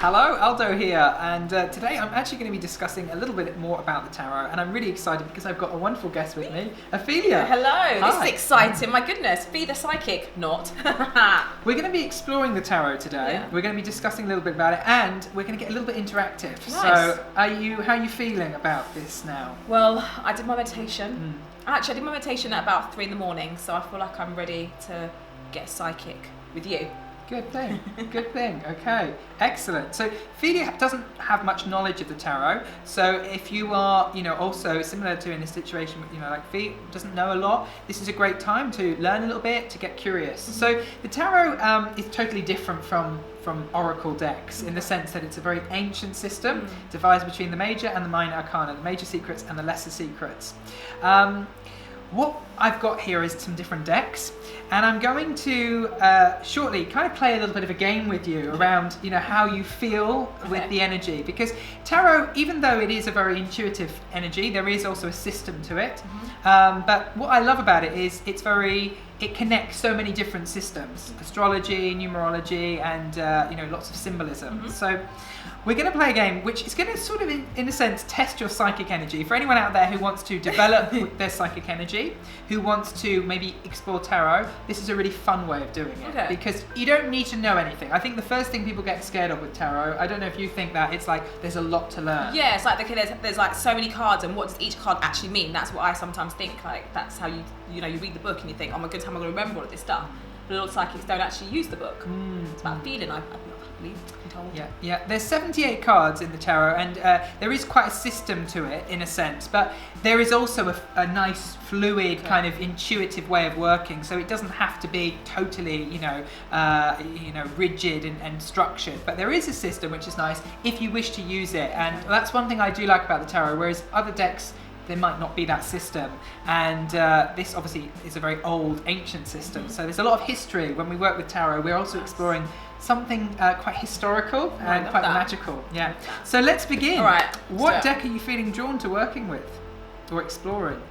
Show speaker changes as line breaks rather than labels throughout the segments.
Hello, Aldo here, and today I'm actually going to be discussing a little bit more about the tarot, and I'm really excited because I've got a wonderful guest with me, Ophelia.
Hello,
Hi.
This is exciting, my goodness, be the psychic, not.
We're going to be exploring the tarot today.
Yeah.
We're going to be discussing a little bit about it, and we're going to get a little bit interactive.
Nice.
So, how are you feeling about this now?
Well, I did my meditation. Actually, I did my meditation at about 3 a.m, so I feel like I'm ready to get psychic with you.
Good thing, good thing. Okay, excellent. So Ophelia doesn't have much knowledge of the tarot. So if you are, also similar to in this situation, like Ophelia doesn't know a lot, this is a great time to learn a little bit, to get curious. So the tarot is totally different from oracle decks in the sense that it's a very ancient system, divides between the major and the minor arcana, the major secrets and the lesser secrets. What I've got here is some different decks, and I'm going to shortly kind of play a little bit of a game with you around, how you feel with the energy. Because tarot, even though it is a very intuitive energy, there is also a system to it. But what I love about it is it connects so many different systems: astrology, numerology, and lots of symbolism. So we're going to play a game which is going to sort of, in a sense, test your psychic energy. For anyone out there who wants to develop their psychic energy, who wants to maybe explore tarot, this is a really fun way of doing it. Because you don't need to know anything. I think the first thing people get scared of with tarot, I don't know if you think that, it's like there's a lot to learn.
Yeah, it's like there's like so many cards, and what does each card actually mean? That's what I sometimes think. Like that's how you read the book and you think, oh my goodness, how am I going to remember all of this stuff? But a lot of psychics don't actually use the book. It's about feeling, I believe. I'm told.
Yeah. There's 78 cards in the tarot, and there is quite a system to it in a sense, but there is also a nice, fluid, kind of intuitive way of working. So it doesn't have to be totally, rigid and structured. But there is a system which is nice if you wish to use it, and that's one thing I do like about the tarot. Whereas other decks, there might not be that system, and this obviously is a very old, ancient system. So there's a lot of history. When we work with tarot, we're also exploring something quite historical and quite magical. Yeah. So let's begin.
All right.
What deck are you feeling drawn to working with or exploring?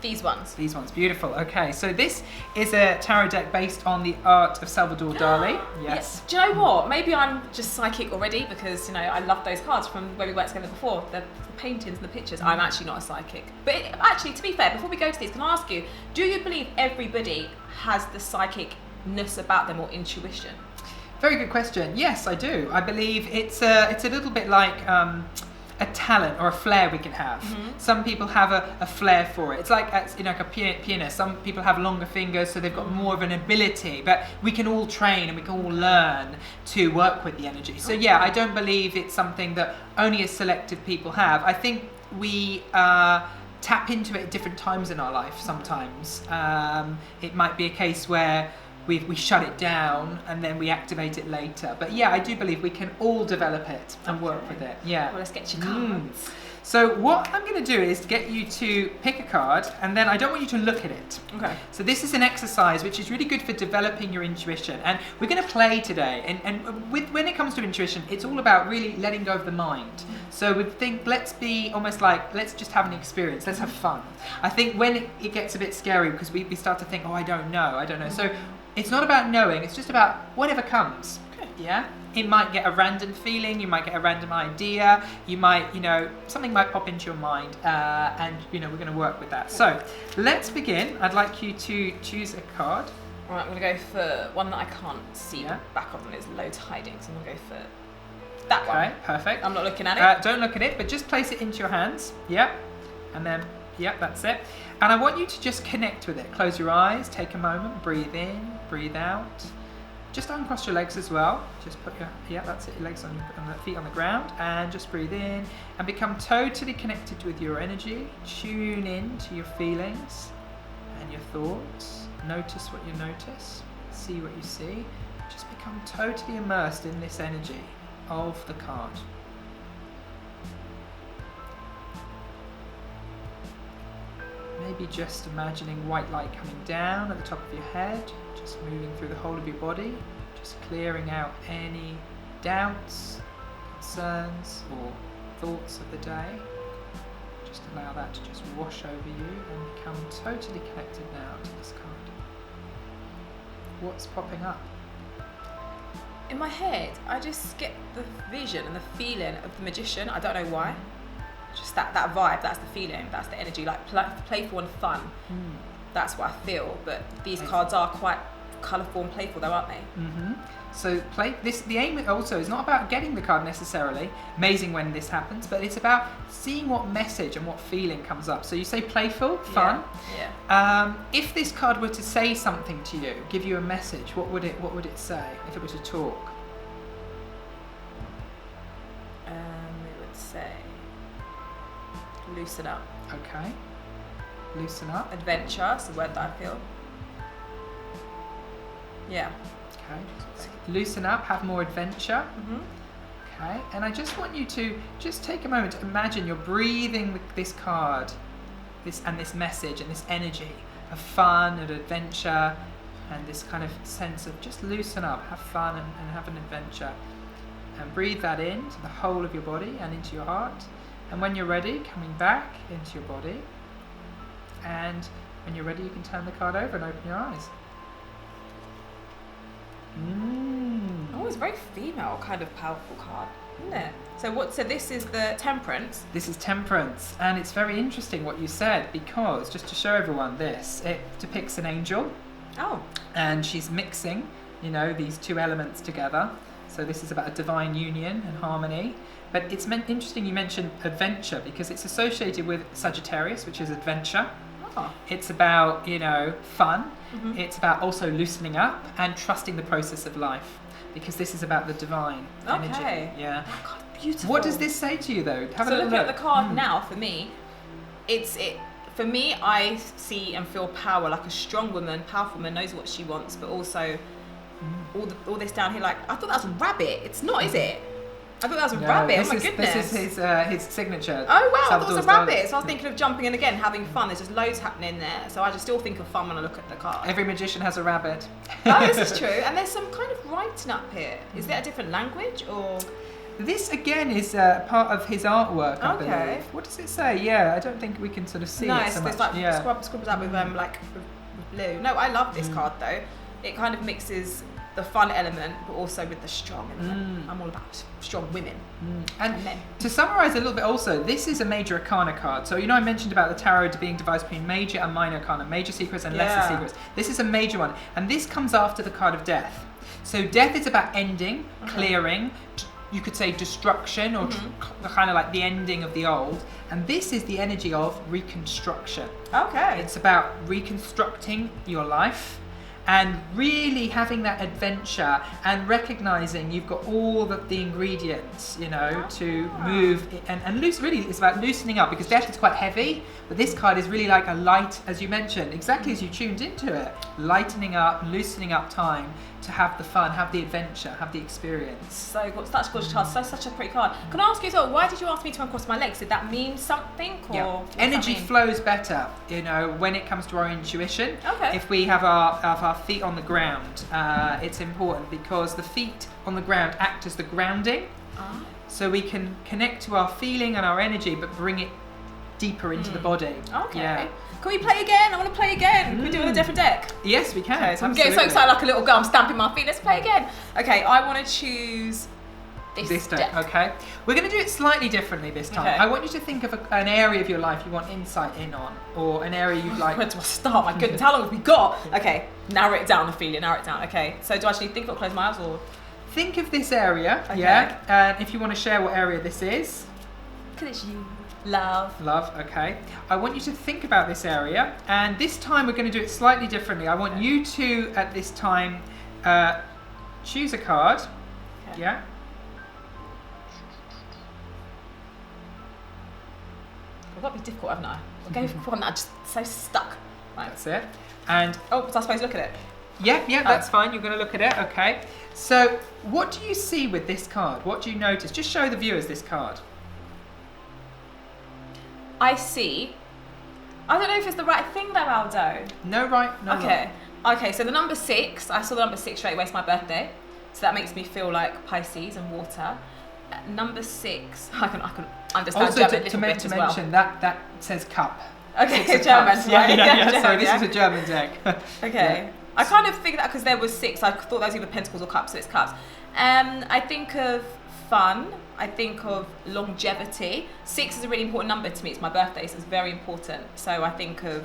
These ones.
These ones, beautiful. Okay, so this is a tarot deck based on the art of Salvador Dali. Yes.
Do you know what? Maybe I'm just psychic already because I love those cards from where we worked together before. The paintings and the pictures. I'm actually not a psychic. But actually, to be fair, before we go to these, can I ask you, do you believe everybody has the psychicness about them or intuition?
Very good question. Yes, I do. I believe it's a little bit like a talent or a flair we can have. Some people have a flair for it. It's like like a pianist. Some people have longer fingers, so they've got more of an ability. But we can all train and we can all learn to work with the energy. So yeah, I don't believe it's something that only a selected people have. I think we tap into it at different times in our life. Sometimes it might be a case where we shut it down and then we activate it later. But yeah, I do believe we can all develop it and work with it. Yeah.
Well, let's get your cards.
So what I'm going to do is get you to pick a card, and then I don't want you to look at it.
Okay.
So this is an exercise which is really good for developing your intuition, and we're going to play today. And when it comes to intuition, it's all about really letting go of the mind. So we think, let's be almost like, let's just have an experience. Let's have fun. I think when it gets a bit scary because we start to think, oh, I don't know. So it's not about knowing, it's just about whatever comes. Okay. Yeah? It might get a random feeling, you might get a random idea, you might, something might pop into your mind, and, we're going to work with that. So, let's begin. I'd like you to choose a card.
All right, I'm going to go for one that I can't see back of, and it's low tiding, so I'm going to go for that one.
Okay, perfect.
I'm not looking at it.
Don't look at it, but just place it into your hands. Yep. And then, yep, that's it. And I want you to just connect with it. Close your eyes, take a moment, breathe in, breathe out. Just uncross your legs as well. Just put that's it, your legs on the feet on the ground, and just breathe in and become totally connected with your energy. Tune in to your feelings and your thoughts. Notice what you notice, see what you see. Just become totally immersed in this energy of the card. Maybe just imagining white light coming down at the top of your head, just moving through the whole of your body, just clearing out any doubts, concerns, or thoughts of the day. Just allow that to just wash over you and become totally connected now to this card. What's popping up?
in my head, I just get the vision and the feeling of the magician. I don't know why. Just that vibe, that's the feeling, that's the energy, like playful and fun. That's what I feel. But these cards are quite colourful and playful though, aren't they?
So the aim also is not about getting the card necessarily, amazing when this happens, but it's about seeing what message and what feeling comes up. So you say playful, fun.
Yeah.
If this card were to say something to you, give you a message, what would it say if it were to talk?
It would say loosen up.
Okay. Loosen up.
Adventure, it's the word that I feel. Yeah.
Okay. Loosen up, have more adventure. Okay. And I just want you to just take a moment to imagine you're breathing this card, this message and this energy of fun and adventure and this kind of sense of just loosen up, have fun and have an adventure. And breathe that into the whole of your body and into your heart. And when you're ready, coming back into your body. And when you're ready, you can turn the card over and open your eyes.
Oh, it's a very female kind of powerful card, isn't it? So this is the Temperance.
This is Temperance, and it's very interesting what you said, because just to show everyone this, it depicts an angel.
Oh.
And she's mixing, these two elements together. So this is about a divine union and harmony. But it's interesting you mentioned adventure, because it's associated with Sagittarius, which is adventure.
Oh.
It's about, fun. It's about also loosening up and trusting the process of life, because this is about the divine energy. Yeah.
Oh, God, beautiful.
What does this say to you, though? Have a little
look
look.
At the card now, for me, for me, I see and feel power, like a strong woman, powerful woman, knows what she wants, but also all this down here, like, I thought that was a rabbit. It's not, is it? I thought that was a rabbit. Oh my goodness.
This is his signature.
Oh wow, I thought it was a rabbit. So I was thinking of jumping in again, having fun. There's just loads happening there. So I just still think of fun when I look at the card.
Every magician has a rabbit.
Oh, this is true. And there's some kind of writing up here. Is there a different language or?
This again is part of his artwork, I believe. What does it say? Yeah, I don't think we can sort of see it so much.
No, it's like scribbles out with with blue. No, I love this card though. It kind of mixes the fun element, but also with the strong element. I'm all about strong women and men.
To summarise a little bit also, this is a major arcana card. So I mentioned about the tarot being divided between major and minor arcana, major secrets and lesser secrets. This is a major one, and this comes after the card of death. So death is about ending, clearing, you could say destruction, or kind of like the ending of the old. And this is the energy of reconstruction.
Okay.
It's about reconstructing your life and really having that adventure and recognizing you've got all the ingredients, to move and loose. Really, it's about loosening up, because death is quite heavy, but this card is really like a light, as you mentioned, exactly as you tuned into it, lightening up, loosening up time to have the fun, have the adventure, have the experience.
So good, such a gorgeous card, such a pretty card. Can I ask you, so why did you ask me to uncross my legs? Did that mean something? Or
energy flows better, when it comes to our intuition.
Okay.
If we have our feet on the ground, it's important, because the feet on the ground act as the grounding. So we can connect to our feeling and our energy, but bring it deeper into the body.
Okay.
Yeah.
Can we play again? I want to play again. Can we do it on a different deck?
Yes, we can.
Okay, so I'm getting so excited like a little girl. I'm stamping my feet. Let's play again. Okay, I want to choose this deck.
Okay. We're going to do it slightly differently this time.
Okay.
I want you to think of an area of your life you want insight in on, or an area you'd like.
Where do I start? My goodness, how long have we got? Okay, narrow it down, the feeling, narrow it down. Okay, so do I actually think of it, close my eyes, or?
Think of this area,
Okay.
and if you want to share what area this is.
Because it's you. Love,
okay. I want you to think about this area, and this time we're going to do it slightly differently. I want you to, at this time, choose a card.
Okay.
Yeah.
Well, that'd be difficult, haven't I? I'm going for one that I'm just so stuck. Right.
That's it. And
was I supposed to look at it?
yeah, that's fine. You're going to look at it. Okay. So, what do you see with this card? What do you notice? Just show the viewers this card.
I see. I don't know if it's the right thing though, Aldo.
No right, no
Okay.
wrong.
Okay, so the number 6, I saw the number 6 straight away, it's my birthday. So that makes me feel like Pisces and water. Number 6, I can understand
Also,
German a
to
little bit as well.
mention, that says cup.
Okay,
Six of
German,
cups.
right?
Yeah.
German,
So this
yeah.
is a German deck.
Okay.
Yeah.
I kind of figured that because there was 6, I thought those were either pentacles or cups, so it's cups. I think of fun. I think of longevity. 6 is a really important number to me. It's my birthday, so it's very important. So I think of,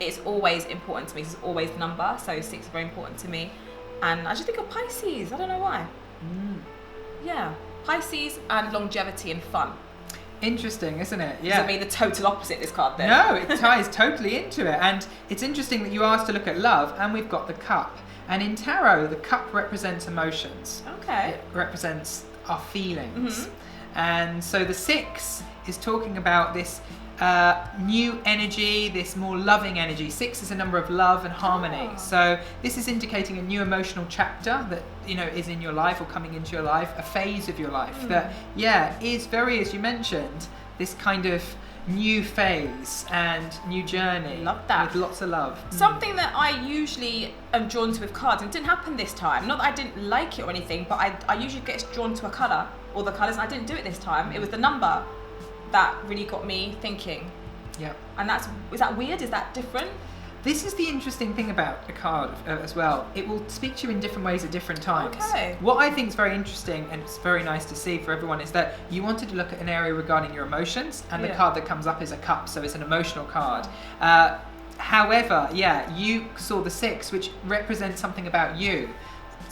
it's always important to me. It's always the number. So 6 is very important to me. And I just think of Pisces. I don't know why. Yeah, Pisces and longevity and fun.
Interesting, isn't it?
Does it mean the total opposite, this card then?
No, it ties totally into it. And it's interesting that you asked to look at love, and we've got the cup. And in tarot, the cup represents emotions.
Okay.
It represents our feelings. And so the 6 is talking about this new energy, this more loving energy. 6 is a number of love and harmony. So this is indicating a new emotional chapter that, you know, is in your life or coming into your life, a phase of your life that, is very, as you mentioned, this kind of new phase and new journey.
Love that.
With lots of love.
Something that I usually am drawn to with cards, and it didn't happen this time, not that I didn't like it or anything, but I usually get drawn to a colour or the colours, and I didn't do it this time. It was the number that really got me thinking.
Yeah.
And is that weird? Is that different?
This is the interesting thing about a card as well. It will speak to you in different ways at different times.
Okay.
What I think is very interesting, and it's very nice to see for everyone, is that you wanted to look at an area regarding your emotions, and the card that comes up is a cup, so it's an emotional card. However, you saw the 6, which represents something about you.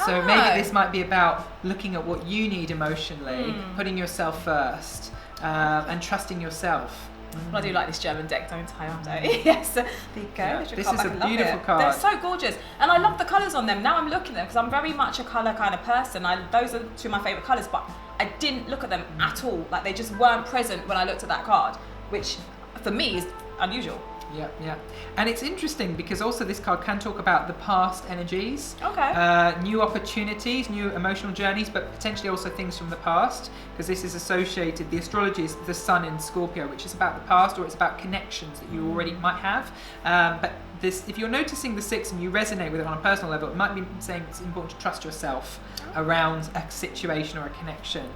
So maybe this might be about looking at what you need emotionally, putting yourself first, and trusting yourself.
Well, I do like this German deck, don't I? Yes, there you go.
Yeah, this is a beautiful card.
They're so gorgeous, and I love the colours on them. Now I'm looking at them because I'm very much a colour kind of person. Those are 2 of my favourite colours, but I didn't look at them at all. Like, they just weren't present when I looked at that card, which for me is unusual.
Yeah. And it's interesting because also this card can talk about the past energies, new opportunities, new emotional journeys, but potentially also things from the past, because this is associated, the astrology is the sun in Scorpio, which is about the past, or it's about connections that you already might have. But this, if you're noticing the 6 and you resonate with it on a personal level, it might be saying it's important to trust yourself around a situation or a connection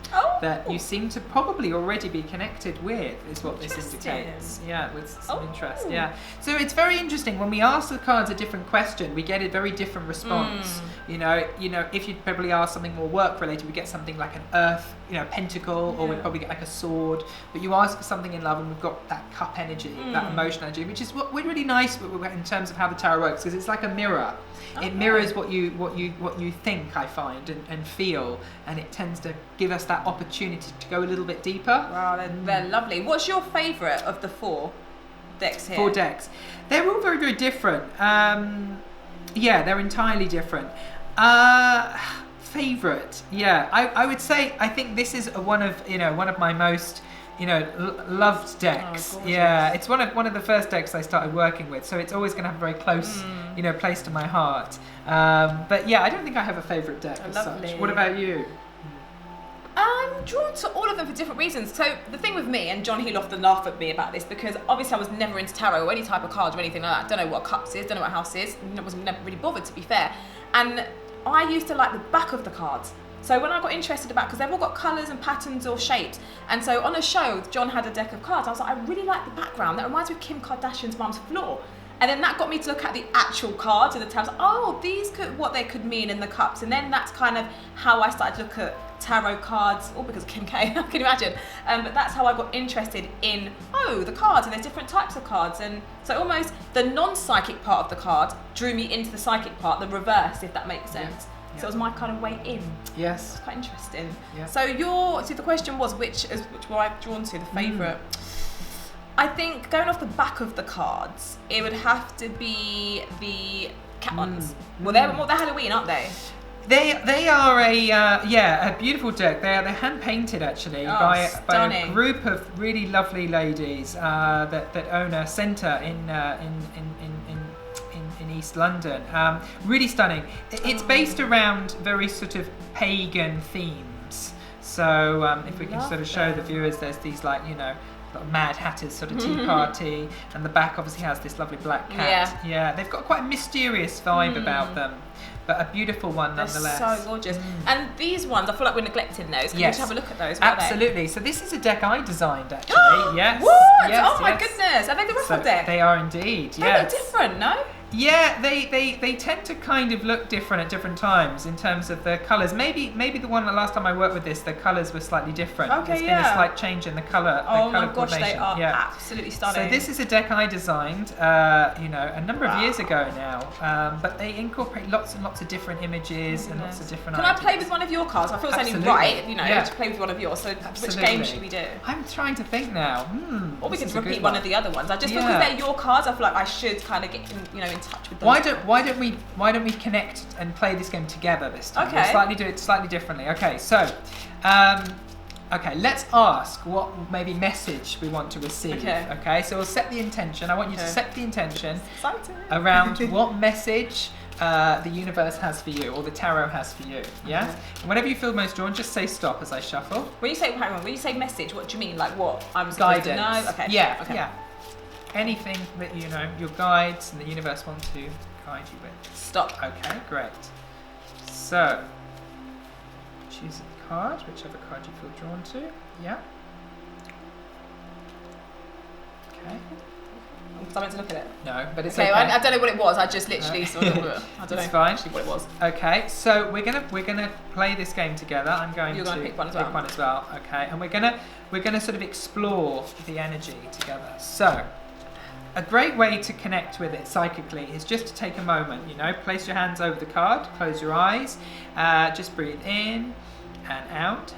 that you seem to probably already be connected with, is what this indicates. Yeah, with some interest. Yeah. So it's very interesting. When we ask the cards a different question, we get a very different response. You know, if you probably ask something more work related, we get something like an earth, pentacle, or we'd probably get like a sword. But you ask for something in love, and we've got that cup energy, that emotional energy, which is what we're really nice in terms of how the tarot works, because it's like a mirror. It mirrors what you think, I find, and feel, and it tends to give us that opportunity to go a little bit deeper.
Wow, they're lovely. What's your favourite of the 4 decks here?
4 decks. They're all very, very different. They're entirely different. Favourite, I would say I think this is one of my most loved decks. It's one of the first decks I started working with, so it's always going to have a very close place to my heart. But I don't think I have a favourite deck as such. What about you?
I'm drawn to all of them for different reasons. So the thing with me, and John, he'll often laugh at me about this, because obviously I was never into tarot or any type of cards or anything like that. Don't know what cups is, don't know what house is. I was never really bothered, to be fair. And I used to like the back of the cards. So when I got interested about, because they've all got colours and patterns or shapes, and so on a show, John had a deck of cards. I was like, I really like the background. That reminds me of Kim Kardashian's mum's floor. And then that got me to look at the actual cards and the tabs. These what they could mean in the cups. And then that's kind of how I started to look at tarot cards, all because of Kim K, I can imagine. But that's how I got interested in, the cards, and there's different types of cards. And so almost the non-psychic part of the card drew me into the psychic part, the reverse, if that makes sense. So it was my kind of way in.
Yes.
It's quite interesting.
Yeah.
So the question was which were I drawn to, the favourite? I think going off the back of the cards, it would have to be the cat ones. Well, they're Halloween, aren't they?
They are a beautiful deck. They're hand painted actually by a group of really lovely ladies that own a centre in East London. Really stunning. It's based around very sort of pagan themes. So if we can sort of show the viewers, there's these Mad Hatter's sort of tea party, and the back obviously has this lovely black cat. Yeah, they've got quite a mysterious vibe about them, but a beautiful one nonetheless.
They're so gorgeous. And these ones, I feel like we're neglecting those. Can we just have a look at those?
Absolutely. So this is a deck I designed actually. Yes.
What?
Yes,
my goodness. Are they the Raffa deck?
They are indeed.
They're a bit different, no?
Yeah, they tend to kind of look different at different times in terms of the colours. Maybe the one the last time I worked with this, the colours were slightly different.
Okay,
There's been a slight change in the colour.
Oh
the colour
my gosh, they
coordination.
are
Yeah.
absolutely stunning.
So this is a deck I designed, a number of years ago now. But they incorporate lots and lots of different images and lots of different.
Can
ideas.
I play with one of your cards? I feel it's only
Absolutely.
right,
Yeah.
to play with one of yours. So
Absolutely.
which game should we do?
I'm trying to think now.
Or we
this
can
is a good
repeat one of the other ones. I just feel because they're your cards, I feel like I should kind of get in touch with them.
Why don't we connect and play this game together this time?
Okay.
We'll do it slightly differently. Okay, so let's ask what maybe message we want to receive. Okay, so we'll set the intention. I want you to set the intention around what message the universe has for you or the tarot has for you. Yeah?
Okay.
And whenever you feel most drawn, just say stop as I shuffle.
When you say message, what do you mean? Like what? I'm
Guidance.
supposed to know? Okay.
Yeah,
Okay.
yeah. Anything that your guides and the universe want to guide you with.
Stop.
Okay, great. So, choose a card, whichever card you feel drawn to. Yeah. Okay.
Because I meant to look at it.
No, but it's
Okay,
okay.
I don't know what it was. I just literally sort of. I don't know
It's fine.
actually what it was.
Okay, so we're gonna play this game together. I'm going
You're
to
gonna pick one as well.
Okay, and we're gonna sort of explore the energy together. So, a great way to connect with it psychically is just to take a moment. Place your hands over the card, close your eyes, just breathe in and out,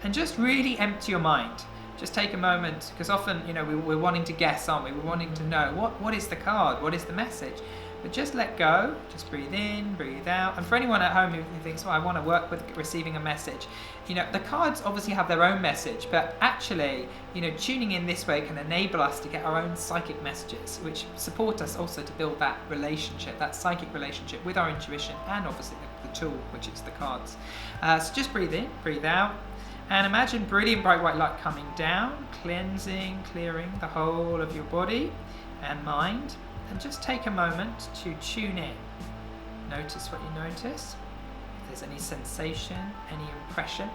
and just really empty your mind. Just take a moment, because often, we're wanting to guess, aren't we? We're wanting to know what is the card, what is the message. But just let go, just breathe in, breathe out. And for anyone at home who thinks, I want to work with receiving a message, the cards obviously have their own message, but actually, tuning in this way can enable us to get our own psychic messages, which support us also to build that relationship, that psychic relationship with our intuition and obviously the tool, which is the cards. So just breathe in, breathe out. And imagine brilliant bright white light coming down, cleansing, clearing the whole of your body and mind. And just take a moment to tune in. Notice what you notice. If there's any sensation, any impression.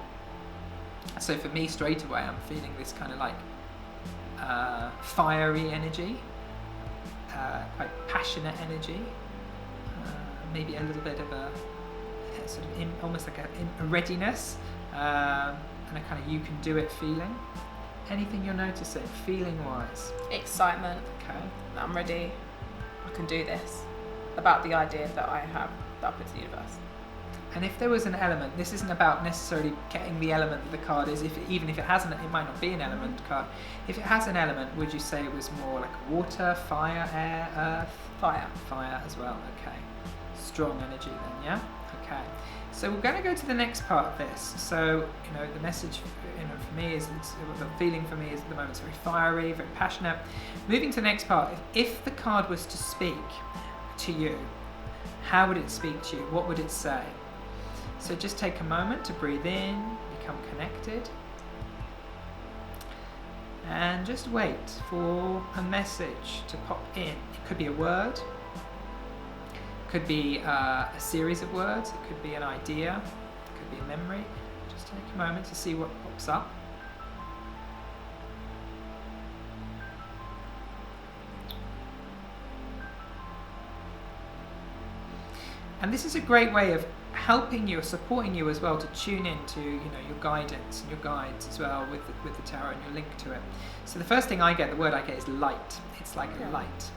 So for me, straight away, I'm feeling this kind of like fiery energy, quite passionate energy, maybe a little bit of a sort of almost like a readiness. And a kind of you can do it feeling. Anything you're noticing, feeling wise?
Excitement.
Okay.
I'm ready. I can do this. About the idea that I have that I put to the universe.
And if there was an element, this isn't about necessarily getting the element that the card is. Even if it hasn't, it might not be an element card. If it has an element, would you say it was more like water, fire, air, earth?
Fire.
Fire as well. Okay. Strong energy then, yeah. Okay. So we're going to go to the next part of this. So, the message, for me is, the feeling for me is at the moment it's very fiery, very passionate. Moving to the next part, if the card was to speak to you, how would it speak to you? What would it say? So just take a moment to breathe in, become connected, and just wait for a message to pop in. It could be a word. Could be a series of words, it could be an idea, it could be a memory. Just take a moment to see what pops up. And this is a great way of helping you, supporting you as well to tune into your guidance and your guides as well with the tarot and your link to it. So the first thing I get, the word I get is light. It's like a light.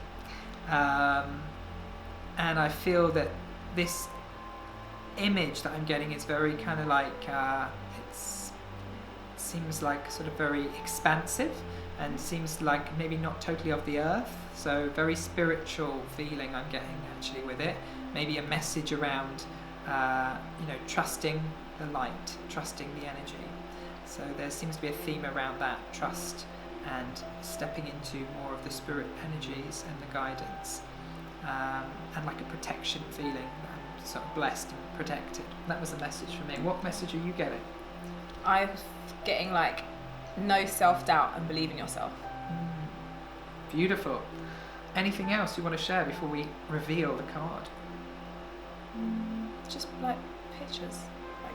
And I feel that this image that I'm getting is very kind of like, it seems like sort of very expansive and seems like maybe not totally of the earth. So very spiritual feeling I'm getting actually with it. Maybe a message around, trusting the light, trusting the energy. So there seems to be a theme around that, trust and stepping into more of the spirit energies and the guidance. And like a protection feeling that I'm sort of blessed and protected. That was the message for me. What message are you getting?
I'm getting like no self-doubt and believe in yourself.
Beautiful. Anything else you want to share before we reveal the card?
Just like pictures, like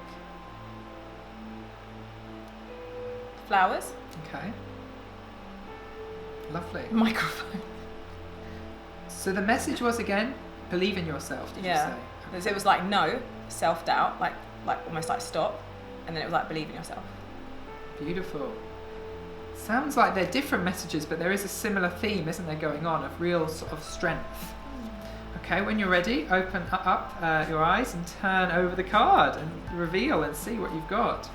flowers.
Okay. Lovely.
Microphone.
So the message was again, Believe in yourself, did you
Yeah.
say?
Because it was like no, self-doubt, like almost like stop, and then it was like believe in yourself.
Beautiful. Sounds like they're different messages, but there is a similar theme, isn't there, going on, of real sort of strength. Okay, when you're ready, open up your eyes and turn over the card and reveal and see what you've got.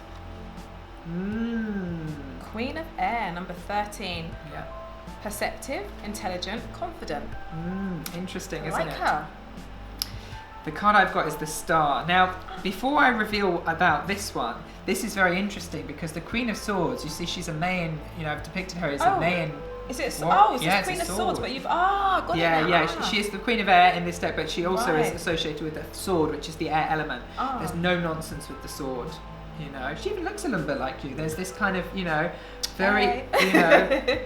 Queen of Air, number 13.
Yeah.
Perceptive, intelligent, confident.
Interesting,
I
isn't
like
it?
her.
The card I've got is the Star. Now, before I reveal about this one, this is very interesting because the Queen of Swords, you see she's a Mayan, I've depicted her as a Mayan.
Is it?
What?
Oh, it's
Yeah,
the Queen
it's
of
a
Swords,
sword.
but you've got it now.
Yeah. She is the Queen of Air in this deck, but she also
Right.
is associated with the sword, which is the air element. There's no nonsense with the sword. She even looks a little bit like you. There's this kind of, very,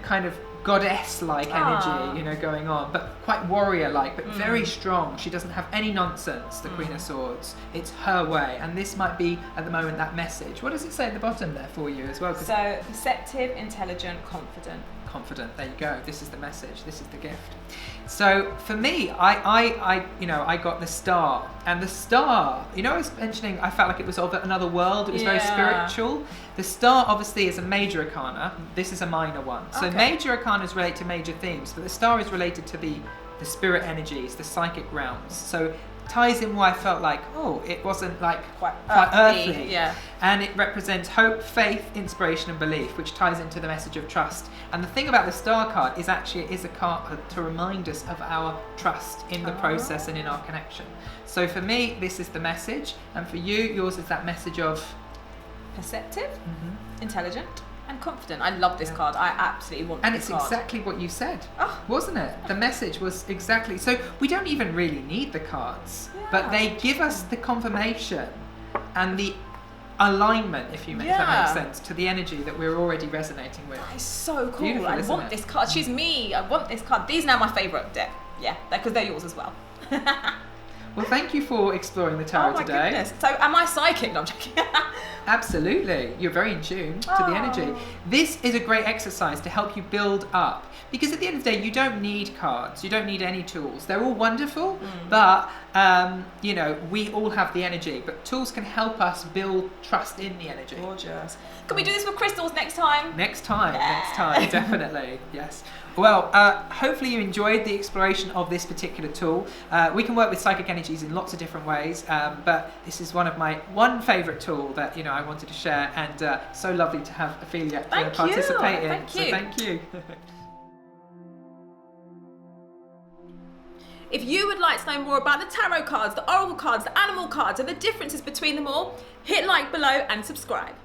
kind of goddess-like energy, going on, but quite warrior-like, but very strong. She doesn't have any nonsense, the Queen of Swords. It's her way, and this might be, at the moment, that message. What does it say at the bottom there for you as well?
So, perceptive, intelligent, confident.
Confident. There you go. This is the message. This is the gift. So for me, I got the Star, and the Star. I was mentioning I felt like it was of another world. It was very spiritual. The Star obviously is a major arcana. This is a minor one. So major arcanas relate to major themes, but the Star is related to the spirit energies, the psychic realms. So ties in why I felt like, it wasn't like quite earthly.
Yeah.
And it represents hope, faith, inspiration, and belief, which ties into the message of trust. And the thing about the Star card is actually it is a card to remind us of our trust in the process and in our connection. So for me, this is the message, and for you, yours is that message of
perceptive, intelligent, and confident. I love this card. I absolutely want
and
this
it's
card.
exactly what you said, wasn't it? The message was exactly. So we don't even really need the cards, but they give us the confirmation and the alignment, if that makes sense, to the energy that we're already resonating with.
That is so cool.
Beautiful,
I
isn't
want
it?
this card. She's me. I want this card. These are now my favourite deck. Yeah, because they're yours as well.
Well, thank you for exploring the tarot today.
Goodness. So am I psychic? No, I'm joking.
Absolutely. You're very in tune to the energy. This is a great exercise to help you build up. Because at the end of the day, you don't need cards. You don't need any tools. They're all wonderful, but, we all have the energy. But tools can help us build trust in the energy.
Gorgeous. Can we do this with crystals next time?
Next time, definitely. Yes. Well, hopefully you enjoyed the exploration of this particular tool. We can work with psychic energies in lots of different ways, but this is one favourite tool that I wanted to share, and so lovely to have Ophelia participate in.
Thank you.
So thank you.
If you would like to know more about the tarot cards, the oracle cards, the animal cards, and the differences between them all, hit like below and subscribe.